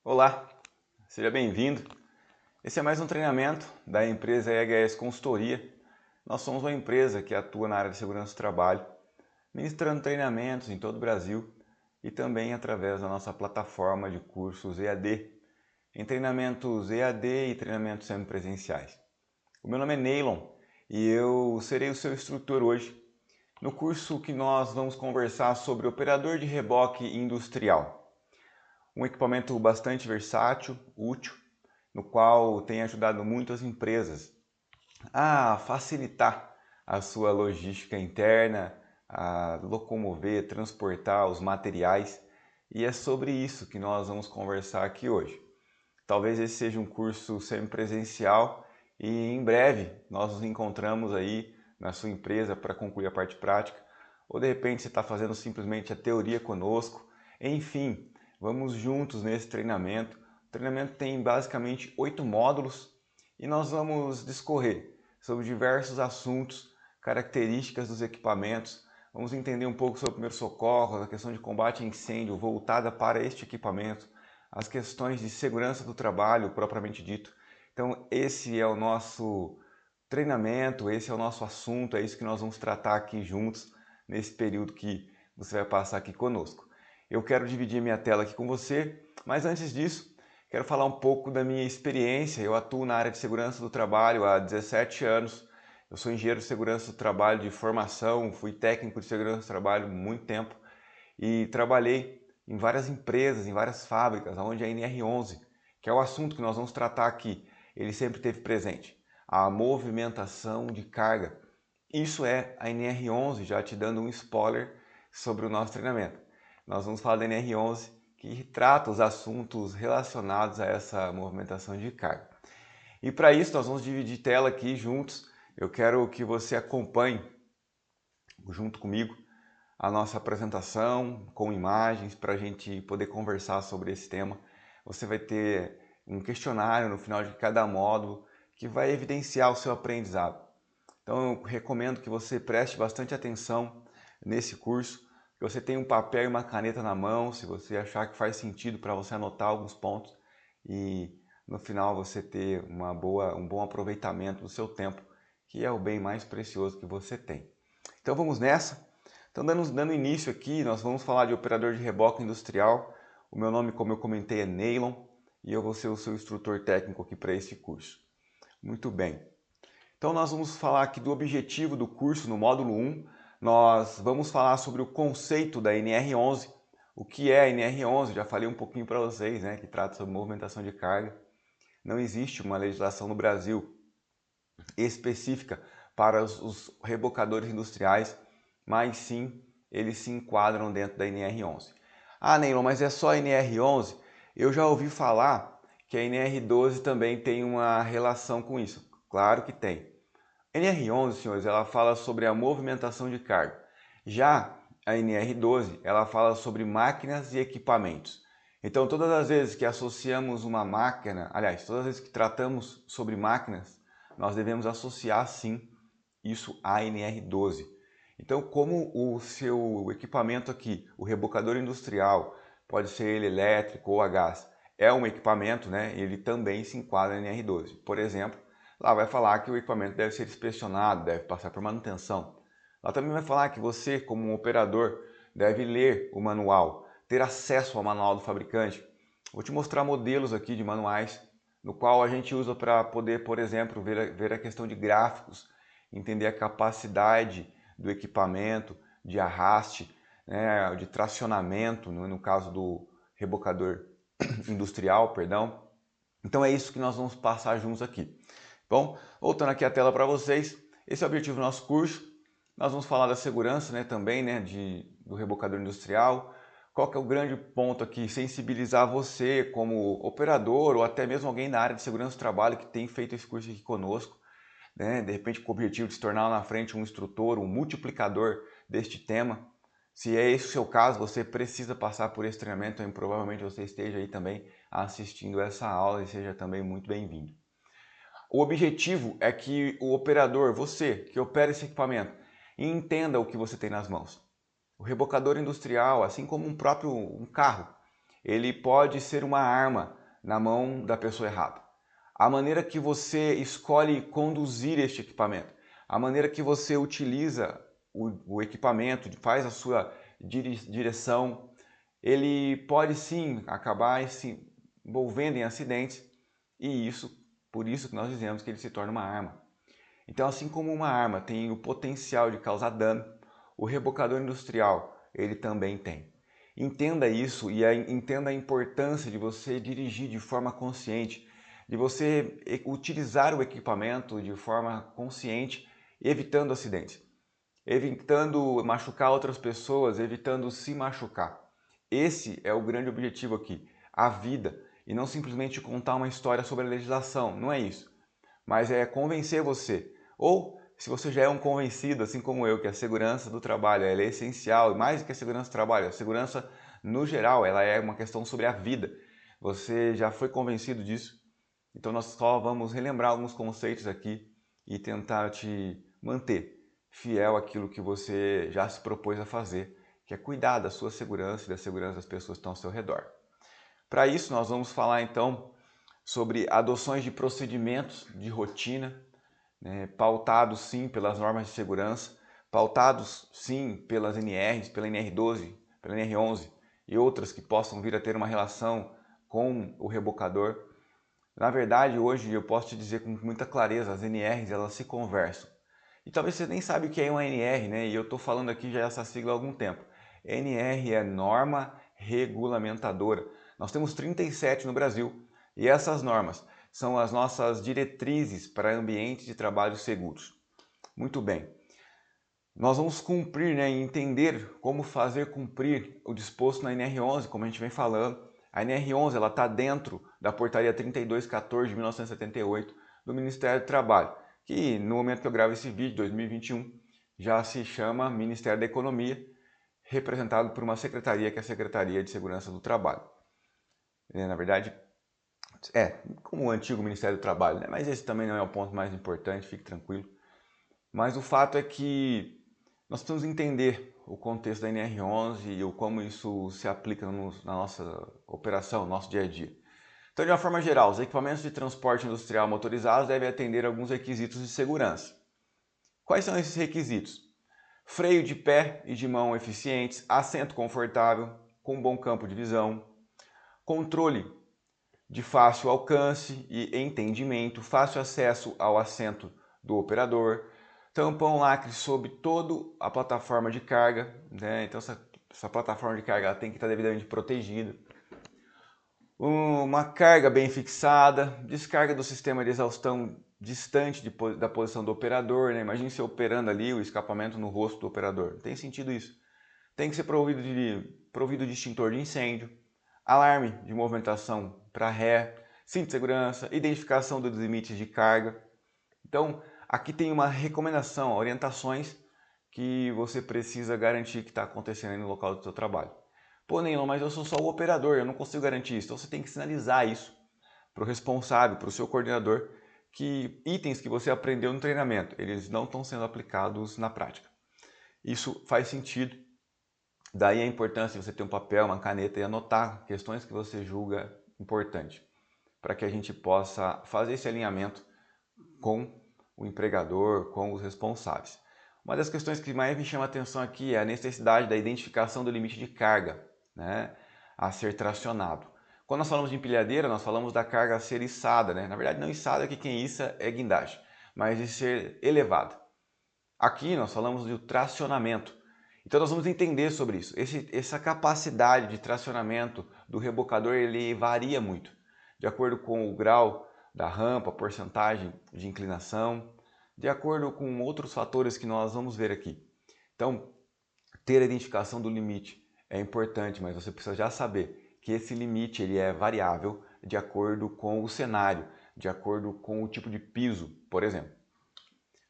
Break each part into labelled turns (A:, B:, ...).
A: Olá, seja bem-vindo. Esse é mais um treinamento da empresa EHS Consultoria. Nós somos uma empresa que atua na área de segurança do trabalho, ministrando treinamentos em todo o Brasil e também através da nossa plataforma de cursos EAD, em treinamentos EAD e treinamentos semipresenciais. O meu nome é Neylon e eu serei o seu instrutor hoje no curso que nós vamos conversar sobre operador de reboque industrial. Um equipamento bastante versátil, útil, no qual tem ajudado muitas empresas a facilitar a sua logística interna, a locomover, transportar os materiais, e é sobre isso que nós vamos conversar aqui hoje. Talvez esse seja um curso semipresencial e em breve nós nos encontramos aí na sua empresa para concluir a parte prática, ou de repente você está fazendo simplesmente a teoria conosco. Enfim, vamos juntos nesse treinamento. O treinamento tem basicamente 8 módulos e nós vamos discorrer sobre diversos assuntos, características dos equipamentos. Vamos entender um pouco sobre primeiros socorros, a questão de combate a incêndio voltada para este equipamento, as questões de segurança do trabalho propriamente dito. Então esse é o nosso treinamento, esse é o nosso assunto, é isso que nós vamos tratar aqui juntos nesse período que você vai passar aqui conosco. Eu quero dividir minha tela aqui com você, mas antes disso, quero falar um pouco da minha experiência. Eu atuo na área de segurança do trabalho há 17 anos. Eu sou engenheiro de segurança do trabalho de formação, fui técnico de segurança do trabalho há muito tempo e trabalhei em várias empresas, em várias fábricas, onde a NR11, que é o assunto que nós vamos tratar aqui, ele sempre esteve presente. A movimentação de carga. Isso é a NR11, já te dando um spoiler sobre o nosso treinamento. Nós vamos falar da NR11, que trata os assuntos relacionados a essa movimentação de carga. E para isso nós vamos dividir tela aqui juntos. Eu quero que você acompanhe junto comigo a nossa apresentação com imagens para a gente poder conversar sobre esse tema. Você vai ter um questionário no final de cada módulo que vai evidenciar o seu aprendizado. Então eu recomendo que você preste bastante atenção nesse curso, que você tenha um papel e uma caneta na mão, se você achar que faz sentido para você anotar alguns pontos e no final você ter um bom aproveitamento do seu tempo, que é o bem mais precioso que você tem. Então vamos nessa. Então dando início aqui, nós vamos falar de operador de reboque industrial. O meu nome, como eu comentei, é Neylon e eu vou ser o seu instrutor técnico aqui para esse curso. Muito bem. Então nós vamos falar aqui do objetivo do curso no módulo 1. Nós vamos falar sobre o conceito da NR11. O que é a NR11? Já falei um pouquinho para vocês, né, que trata sobre movimentação de carga. Não existe uma legislação no Brasil específica para os rebocadores industriais, mas sim eles se enquadram dentro da NR11. Ah, Neylon, mas é só a NR11? Eu já ouvi falar que a NR12 também tem uma relação com isso. Claro que tem. A NR11, senhores, ela fala sobre a movimentação de carga. Já a NR12, ela fala sobre máquinas e equipamentos. Então, todas as vezes que associamos uma máquina, aliás, todas as vezes que tratamos sobre máquinas, nós devemos associar, sim, isso à NR12. Então, como o seu equipamento aqui, o rebocador industrial, pode ser ele elétrico ou a gás, é um equipamento, né? Ele também se enquadra na NR12. Por exemplo, lá vai falar que o equipamento deve ser inspecionado, deve passar por manutenção. Lá também vai falar que você, como um operador, deve ler o manual, ter acesso ao manual do fabricante. Vou te mostrar modelos aqui de manuais, no qual a gente usa para poder, por exemplo, ver a questão de gráficos, entender a capacidade do equipamento, de arraste, né, de tracionamento, no caso do rebocador industrial, perdão. Então é isso que nós vamos passar juntos aqui. Bom, voltando aqui a tela para vocês, esse é o objetivo do nosso curso. Nós vamos falar da segurança, né, também, né, do rebocador industrial. Qual que é o grande ponto aqui? Sensibilizar você como operador ou até mesmo alguém da área de segurança do trabalho que tem feito esse curso aqui conosco, né? De repente com o objetivo de se tornar lá na frente um instrutor, um multiplicador deste tema. Se é esse o seu caso, você precisa passar por esse treinamento, então provavelmente você esteja aí também assistindo essa aula e seja também muito bem-vindo. O objetivo é que o operador, você que opera esse equipamento, entenda o que você tem nas mãos. O rebocador industrial, assim como um carro, ele pode ser uma arma na mão da pessoa errada. A maneira que você escolhe conduzir este equipamento, a maneira que você utiliza o equipamento, faz a sua direção, ele pode sim acabar se envolvendo em acidentes e por isso que nós dizemos que ele se torna uma arma. Então, assim como uma arma tem o potencial de causar dano, o rebocador industrial ele também tem. Entenda isso e entenda a importância de você dirigir de forma consciente, de você utilizar o equipamento de forma consciente, evitando acidentes, evitando machucar outras pessoas, evitando se machucar. Esse é o grande objetivo aqui, a vida, e não simplesmente contar uma história sobre a legislação, não é isso. Mas é convencer você, ou se você já é um convencido, assim como eu, que a segurança do trabalho ela é essencial, e mais do que a segurança do trabalho, a segurança no geral, ela é uma questão sobre a vida. Você já foi convencido disso? Então nós só vamos relembrar alguns conceitos aqui e tentar te manter fiel àquilo que você já se propôs a fazer, que é cuidar da sua segurança e da segurança das pessoas que estão ao seu redor. Para isso nós vamos falar então sobre adoções de procedimentos de rotina, né, pautados sim pelas normas de segurança, pautados sim pelas NRs, pela NR12, pela NR11 e outras que possam vir a ter uma relação com o rebocador. Na verdade, hoje eu posso te dizer com muita clareza, as NRs elas se conversam. E talvez você nem sabe o que é uma NR, né? E eu estou falando aqui já essa sigla há algum tempo. NR é Norma Regulamentadora. Nós temos 37 no Brasil e essas normas são as nossas diretrizes para ambientes de trabalho seguros. Muito bem. Nós vamos cumprir, né, e entender como fazer cumprir o disposto na NR11, como a gente vem falando. A NR11 está dentro da portaria 3214 de 1978 do Ministério do Trabalho, que no momento que eu gravo esse vídeo, 2021, já se chama Ministério da Economia, representado por uma secretaria que é a Secretaria de Segurança do Trabalho. Na verdade, como o antigo Ministério do Trabalho, né? Mas esse também não é o ponto mais importante, fique tranquilo. Mas o fato é que nós precisamos entender o contexto da NR11 e como isso se aplica na nossa operação, no nosso dia a dia. Então, de uma forma geral, os equipamentos de transporte industrial motorizados devem atender alguns requisitos de segurança. Quais são esses requisitos? Freio de pé e de mão eficientes, assento confortável, com bom campo de visão, controle de fácil alcance e entendimento, fácil acesso ao assento do operador, tampão lacre sobre toda a plataforma de carga, né? Então essa plataforma de carga tem que estar devidamente protegida. Uma carga bem fixada, descarga do sistema de exaustão distante da posição do operador, né? Imagine você operando ali o escapamento no rosto do operador, não tem sentido isso. Tem que ser provido de extintor de incêndio, alarme de movimentação para ré, cinto de segurança, identificação dos limites de carga. Então, aqui tem uma recomendação, orientações que você precisa garantir que está acontecendo aí no local do seu trabalho. Pô, Neilon, mas eu sou só o operador, eu não consigo garantir isso. Então você tem que sinalizar isso para o responsável, para o seu coordenador, que itens que você aprendeu no treinamento, eles não estão sendo aplicados na prática. Isso faz sentido. Daí a importância de você ter um papel, uma caneta e anotar questões que você julga importante, para que a gente possa fazer esse alinhamento com o empregador, com os responsáveis. Uma das questões que mais me chama a atenção aqui é a necessidade da identificação do limite de carga, né, a ser tracionado. Quando nós falamos de empilhadeira, nós falamos da carga a ser içada, né? Na verdade não içada, que quem iça é guindaste, mas de ser elevada. Aqui nós falamos do tracionamento. Então nós vamos entender sobre isso. Essa capacidade de tracionamento do rebocador ele varia muito, de acordo com o grau da rampa, porcentagem de inclinação, de acordo com outros fatores que nós vamos ver aqui. Então, ter a identificação do limite é importante, mas você precisa já saber que esse limite ele é variável de acordo com o cenário, de acordo com o tipo de piso, por exemplo.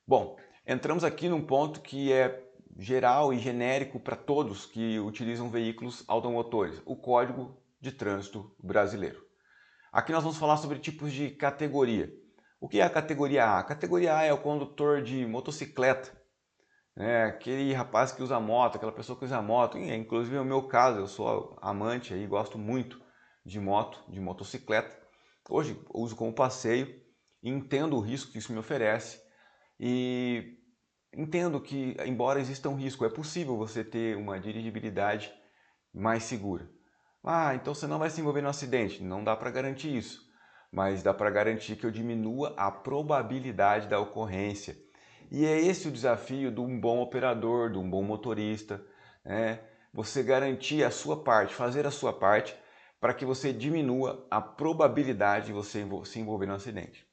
A: Bom, entramos aqui num ponto que é geral e genérico para todos que utilizam veículos automotores, o Código de Trânsito Brasileiro. Aqui nós vamos falar sobre tipos de categoria. O que é a categoria A? A categoria A é o condutor de motocicleta, né? Aquele rapaz que usa moto, aquela pessoa que usa moto, inclusive no meu caso, eu sou amante e gosto muito de moto, de motocicleta. Hoje uso como passeio, entendo o risco que isso me oferece e entendo que, embora exista um risco, é possível você ter uma dirigibilidade mais segura. Ah, então você não vai se envolver no acidente. Não dá para garantir isso, mas dá para garantir que eu diminua a probabilidade da ocorrência. E é esse o desafio de um bom operador, de um bom motorista, né? Você garantir a sua parte, fazer a sua parte para que você diminua a probabilidade de você se envolver no acidente.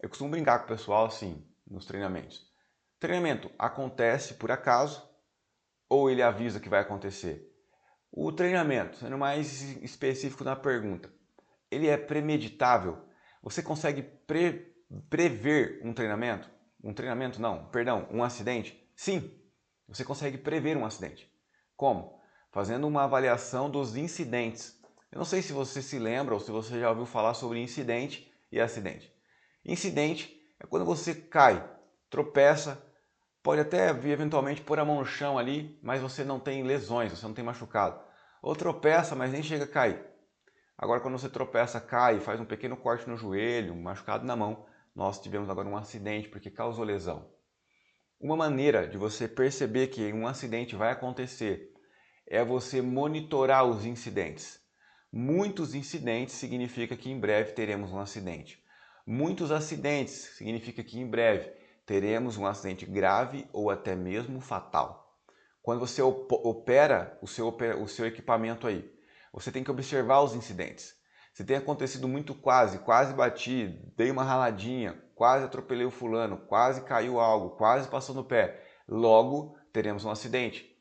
A: Eu costumo brincar com o pessoal assim, nos treinamentos. Treinamento acontece por acaso ou ele avisa que vai acontecer? O treinamento, sendo mais específico na pergunta, ele é premeditável? Você consegue prever um treinamento? Um treinamento não, perdão, um acidente? Sim, você consegue prever um acidente. Como? Fazendo uma avaliação dos incidentes. Eu não sei se você se lembra ou se você já ouviu falar sobre incidente e acidente. Incidente é quando você cai, tropeça, pode até eventualmente pôr a mão no chão ali, mas você não tem lesões, você não tem machucado. Ou tropeça, mas nem chega a cair. Agora, quando você tropeça, cai, faz um pequeno corte no joelho, um machucado na mão, nós tivemos agora um acidente porque causou lesão. Uma maneira de você perceber que um acidente vai acontecer é você monitorar os incidentes. Muitos incidentes significa que em breve teremos um acidente. Muitos acidentes significa que em breve teremos um acidente grave ou até mesmo fatal. Quando você opera o seu equipamento aí, você tem que observar os incidentes. Se tem acontecido muito quase bati, dei uma raladinha, quase atropelei o fulano, quase caiu algo, quase passou no pé, logo teremos um acidente.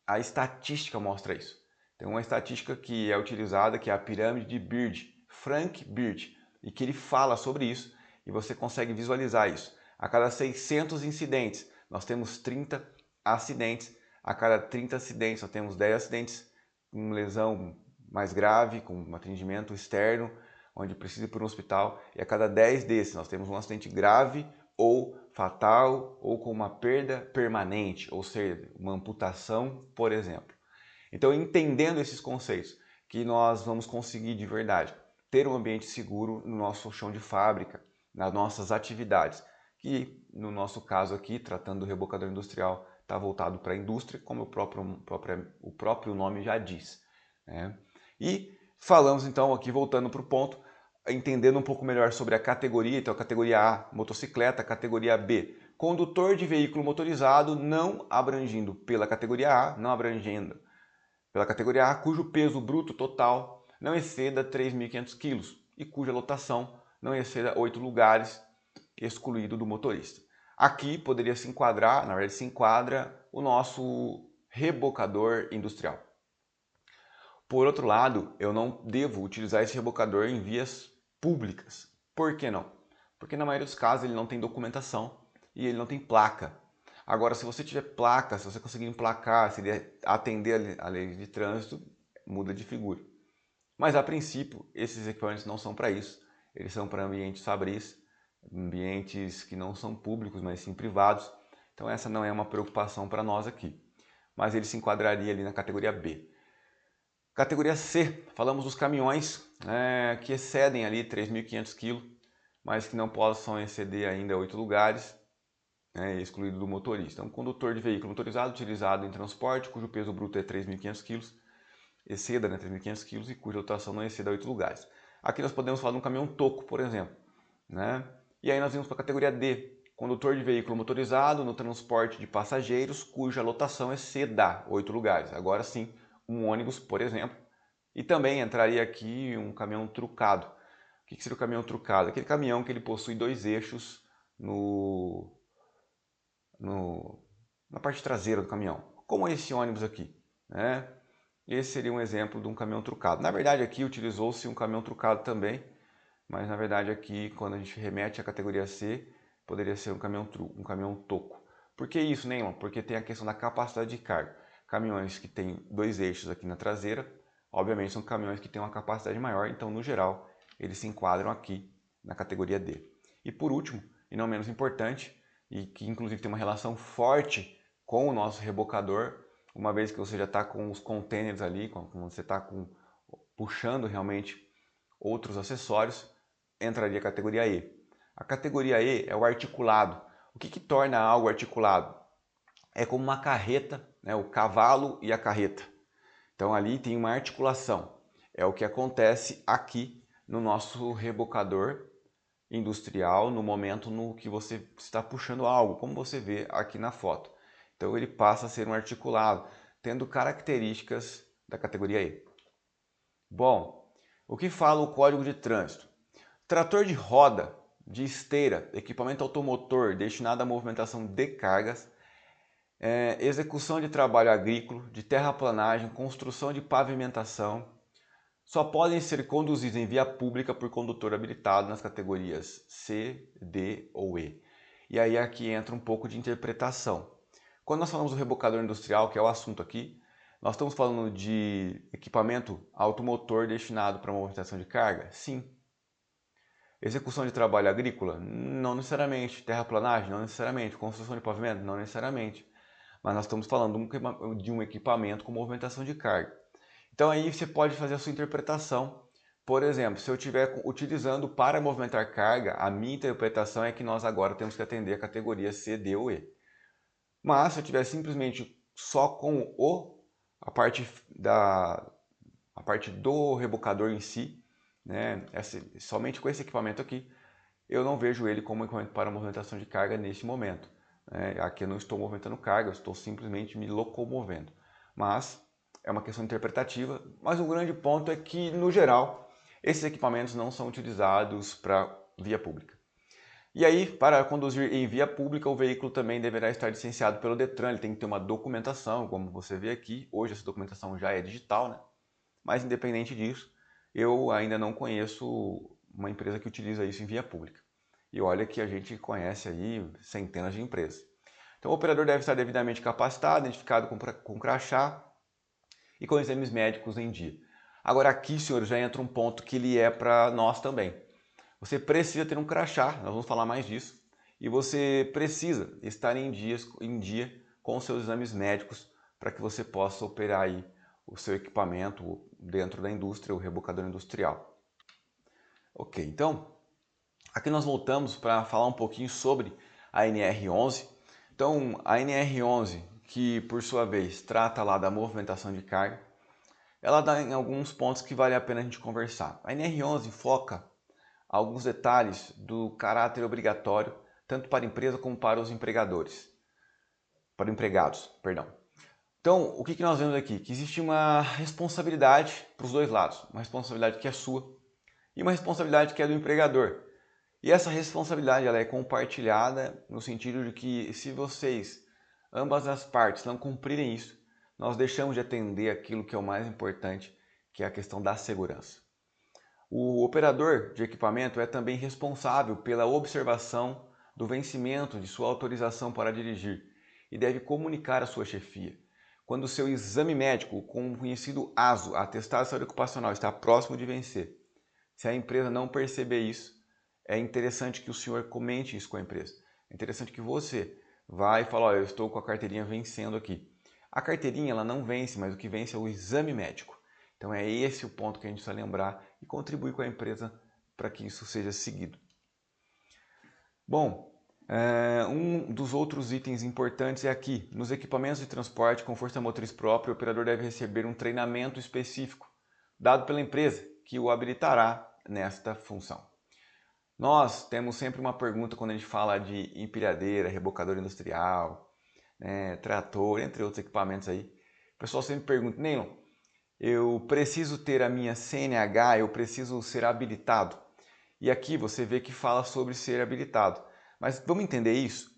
A: A estatística mostra isso. Tem uma estatística que é utilizada, que é a pirâmide de Beard, Frank Beard, e que ele fala sobre isso e você consegue visualizar isso. A cada 600 incidentes, nós temos 30 acidentes. A cada 30 acidentes, nós temos 10 acidentes com lesão mais grave, com um atendimento externo, onde precisa ir para um hospital. E a cada 10 desses, nós temos um acidente grave ou fatal ou com uma perda permanente, ou seja, uma amputação, por exemplo. Então, entendendo esses conceitos, que nós vamos conseguir de verdade ter um ambiente seguro no nosso chão de fábrica, nas nossas atividades, que no nosso caso aqui, tratando do rebocador industrial, está voltado para a indústria, como o próprio nome já diz, né? E falamos então aqui, voltando para o ponto, entendendo um pouco melhor sobre a categoria, então a categoria A, motocicleta, a categoria B, condutor de veículo motorizado, não abrangindo pela categoria A, não abrangendo pela categoria A, cujo peso bruto total não exceda 3.500 kg e cuja lotação não exceda 8 lugares, excluído do motorista. Aqui poderia se enquadrar, na verdade se enquadra, o nosso rebocador industrial. Por outro lado, eu não devo utilizar esse rebocador em vias públicas. Por que não? Porque na maioria dos casos ele não tem documentação e ele não tem placa. Agora, se você tiver placa, se você conseguir emplacar, se ele atender a lei de trânsito, muda de figura. Mas a princípio, esses equipamentos não são para isso. Eles são para ambientes fabris, ambientes que não são públicos, mas sim privados. Então essa não é uma preocupação para nós aqui. Mas ele se enquadraria ali na categoria B. Categoria C, falamos dos caminhões que excedem ali 3.500 kg, mas que não possam exceder ainda 8 lugares, excluído do motorista. Um condutor de veículo motorizado utilizado em transporte, cujo peso bruto é 3.500 kg, exceda 3.500 kg e cuja lotação não exceda 8 lugares. Aqui nós podemos falar de um caminhão toco, por exemplo. E aí nós vamos para a categoria D, condutor de veículo motorizado no transporte de passageiros, cuja lotação exceda 8 lugares. Agora sim, um ônibus, por exemplo. E também entraria aqui um caminhão trucado. O que seria o caminhão trucado? Aquele caminhão que ele possui 2 eixos na parte traseira do caminhão, como esse ônibus aqui, né? Esse seria um exemplo de um caminhão trucado. Na verdade aqui utilizou-se um caminhão trucado também, mas na verdade aqui quando a gente remete à categoria C, poderia ser um caminhão toco. Por que isso, Neymar? Porque tem a questão da capacidade de carga. Caminhões que têm 2 eixos aqui na traseira, obviamente são caminhões que têm uma capacidade maior, então no geral eles se enquadram aqui na categoria D. E por último, e não menos importante, e que inclusive tem uma relação forte com o nosso rebocador, uma vez que você já está com os containers ali, quando você está puxando realmente outros acessórios, entraria a categoria E. A categoria E é o articulado. O que torna algo articulado? É como uma carreta, né? O cavalo e a carreta. Então ali tem uma articulação. É o que acontece aqui no nosso rebocador industrial no momento no que você está puxando algo, como você vê aqui na foto. Então ele passa a ser um articulado, tendo características da categoria E. Bom, o que fala o Código de Trânsito? Trator de roda, de esteira, equipamento automotor destinado à movimentação de cargas, execução de trabalho agrícola, de terraplanagem, construção de pavimentação, só podem ser conduzidos em via pública por condutor habilitado nas categorias C, D ou E. E aí aqui entra um pouco de interpretação. Quando nós falamos do rebocador industrial, que é o assunto aqui, nós estamos falando de equipamento automotor destinado para movimentação de carga? Sim. Execução de trabalho agrícola? Não necessariamente. Terraplanagem? Não necessariamente. Construção de pavimento? Não necessariamente. Mas nós estamos falando de um equipamento com movimentação de carga. Então aí você pode fazer a sua interpretação. Por exemplo, se eu estiver utilizando para movimentar carga, a minha interpretação é que nós agora temos que atender a categoria C, D ou E. Mas se eu estiver simplesmente só com a parte do rebocador em si, né, somente com esse equipamento aqui, eu não vejo ele como equipamento para movimentação de carga neste momento. Aqui eu não estou movimentando carga, eu estou simplesmente me locomovendo. Mas é uma questão interpretativa, mas o grande ponto é que, no geral, esses equipamentos não são utilizados para via pública. E aí, para conduzir em via pública, o veículo também deverá estar licenciado pelo Detran, ele tem que ter uma documentação, como você vê aqui. Hoje essa documentação já é digital, né? Mas independente disso, eu ainda não conheço uma empresa que utiliza isso em via pública. E olha que a gente conhece aí centenas de empresas. Então o operador deve estar devidamente capacitado, identificado com crachá e com exames médicos em dia. Agora aqui, senhores, já entra um ponto que ele é para nós também. Você precisa ter um crachá, nós vamos falar mais disso, e você precisa estar em dia com os seus exames médicos para que você possa operar aí o seu equipamento dentro da indústria, o rebocador industrial. Ok, então aqui nós voltamos para falar um pouquinho sobre a NR11. Então a NR11, que por sua vez trata lá da movimentação de carga, ela dá em alguns pontos que vale a pena a gente conversar. A NR11 foca alguns detalhes do caráter obrigatório, tanto para a empresa como para os empregadores. Para empregados, perdão. Então, o que nós vemos aqui? Que existe uma responsabilidade para os dois lados. Uma responsabilidade que é sua e uma responsabilidade que é do empregador. E essa responsabilidade ela é compartilhada no sentido de que se vocês, ambas as partes, não cumprirem isso, nós deixamos de atender aquilo que é o mais importante, que é a questão da segurança. O operador de equipamento é também responsável pela observação do vencimento de sua autorização para dirigir e deve comunicar à sua chefia. Quando o seu exame médico, com o conhecido ASO, Atestado de Saúde Ocupacional, está próximo de vencer, se a empresa não perceber isso, é interessante que o senhor comente isso com a empresa. É interessante que você vá e fale, olha, eu estou com a carteirinha vencendo aqui. A carteirinha ela não vence, mas o que vence é o exame médico. Então é esse o ponto que a gente precisa lembrar e contribuir com a empresa para que isso seja seguido. Bom, um dos outros itens importantes é aqui. Nos equipamentos de transporte com força motriz própria, o operador deve receber um treinamento específico dado pela empresa que o habilitará nesta função. Nós temos sempre uma pergunta quando a gente fala de empilhadeira, rebocador industrial, trator, entre outros equipamentos aí. O pessoal sempre pergunta, Neilon, eu preciso ter a minha CNH, eu preciso ser habilitado. E aqui você vê que fala sobre ser habilitado. Mas vamos entender isso?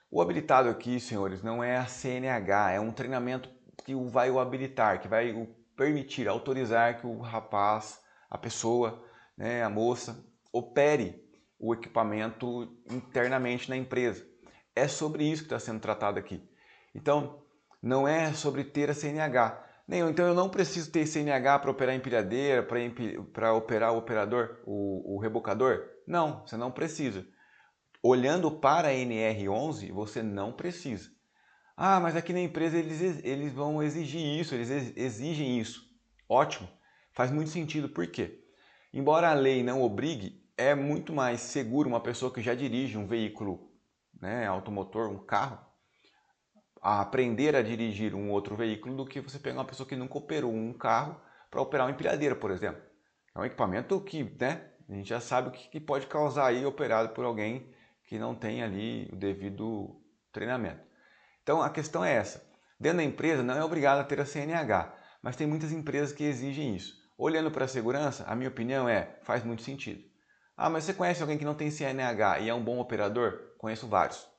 A: O habilitado aqui, senhores, não é a CNH, é um treinamento que vai o habilitar, que vai o permitir, autorizar que o rapaz, a pessoa, a moça, opere o equipamento internamente na empresa. É sobre isso que está sendo tratado aqui. Então, não é sobre ter a CNH. Então eu não preciso ter CNH para operar empilhadeira, para operar o operador, o rebocador? Não, você não precisa. Olhando para a NR11, você não precisa. Ah, mas aqui na empresa eles vão exigir isso, eles exigem isso. Ótimo, faz muito sentido. Por quê? Embora a lei não obrigue, é muito mais seguro uma pessoa que já dirige um veículo, né, automotor, um carro, a aprender a dirigir um outro veículo do que você pegar uma pessoa que nunca operou um carro para operar uma empilhadeira, por exemplo. É um equipamento que, né, a gente já sabe o que pode causar aí operado por alguém que não tem ali o devido treinamento. Então a questão é essa. Dentro da empresa não é obrigado a ter a CNH, mas tem muitas empresas que exigem isso. Olhando para a segurança, a minha opinião faz muito sentido. Ah, mas você conhece alguém que não tem CNH e é um bom operador? Conheço vários.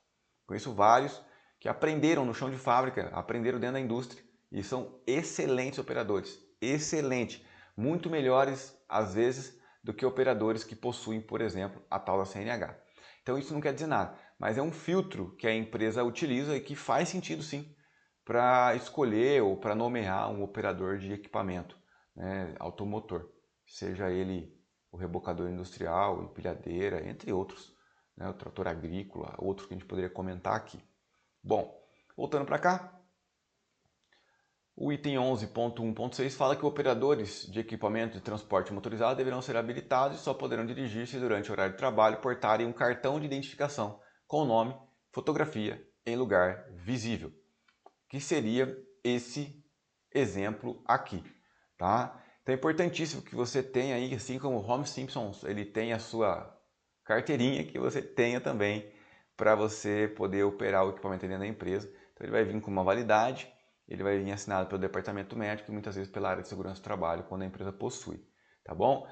A: Conheço vários que aprenderam no chão de fábrica, aprenderam dentro da indústria e são excelentes operadores. Excelente. Muito melhores, às vezes, do que operadores que possuem, por exemplo, a tal da CNH. Então isso não quer dizer nada, mas é um filtro que a empresa utiliza e que faz sentido sim para escolher ou para nomear um operador de equipamento, né, automotor, seja ele o rebocador industrial, empilhadeira, entre outros, né, o trator agrícola, outros que a gente poderia comentar aqui. Bom, voltando para cá, o item 11.1.6 fala que operadores de equipamento de transporte motorizado deverão ser habilitados e só poderão dirigir-se durante o horário de trabalho portarem um cartão de identificação com o nome, fotografia em lugar visível, que seria esse exemplo aqui, tá? Então é importantíssimo que você tenha aí, assim como o Homer Simpson, ele tem a sua carteirinha, que você tenha também para você poder operar o equipamento dentro da empresa. Então ele vai vir com uma validade, ele vai vir assinado pelo departamento médico e muitas vezes pela área de segurança do trabalho, quando a empresa possui, tá bom?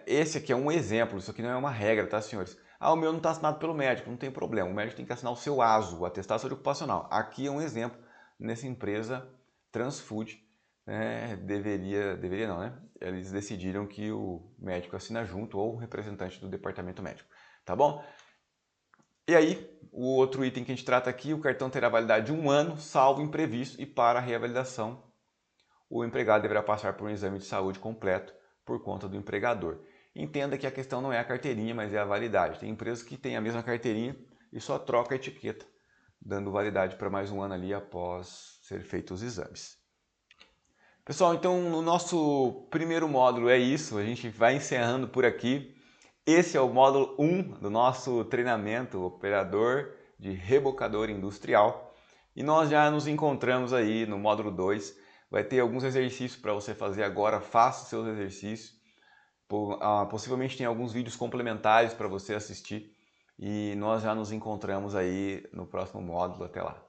A: Esse aqui é um exemplo, isso aqui não é uma regra, tá, senhores? Ah, o meu não está assinado pelo médico, não tem problema, o médico tem que assinar o seu ASO, o atestado de saúde ocupacional. Aqui é um exemplo nessa empresa Transfood, deveria não, né? Eles decidiram que o médico assina junto ou o representante do departamento médico, tá bom? E aí, o outro item que a gente trata aqui, o cartão terá validade de 1 ano, salvo imprevisto, e para a reavaliação, o empregado deverá passar por um exame de saúde completo por conta do empregador. Entenda que a questão não é a carteirinha, mas é a validade. Tem empresas que têm a mesma carteirinha e só troca a etiqueta, dando validade para mais 1 ano ali após ser feitos os exames. Pessoal, então no nosso primeiro módulo é isso, a gente vai encerrando por aqui. Esse é o módulo 1 do nosso treinamento operador de rebocador industrial. E nós já nos encontramos aí no módulo 2. Vai ter alguns exercícios para você fazer agora, faça os seus exercícios. Possivelmente tem alguns vídeos complementares para você assistir. E nós já nos encontramos aí no próximo módulo. Até lá!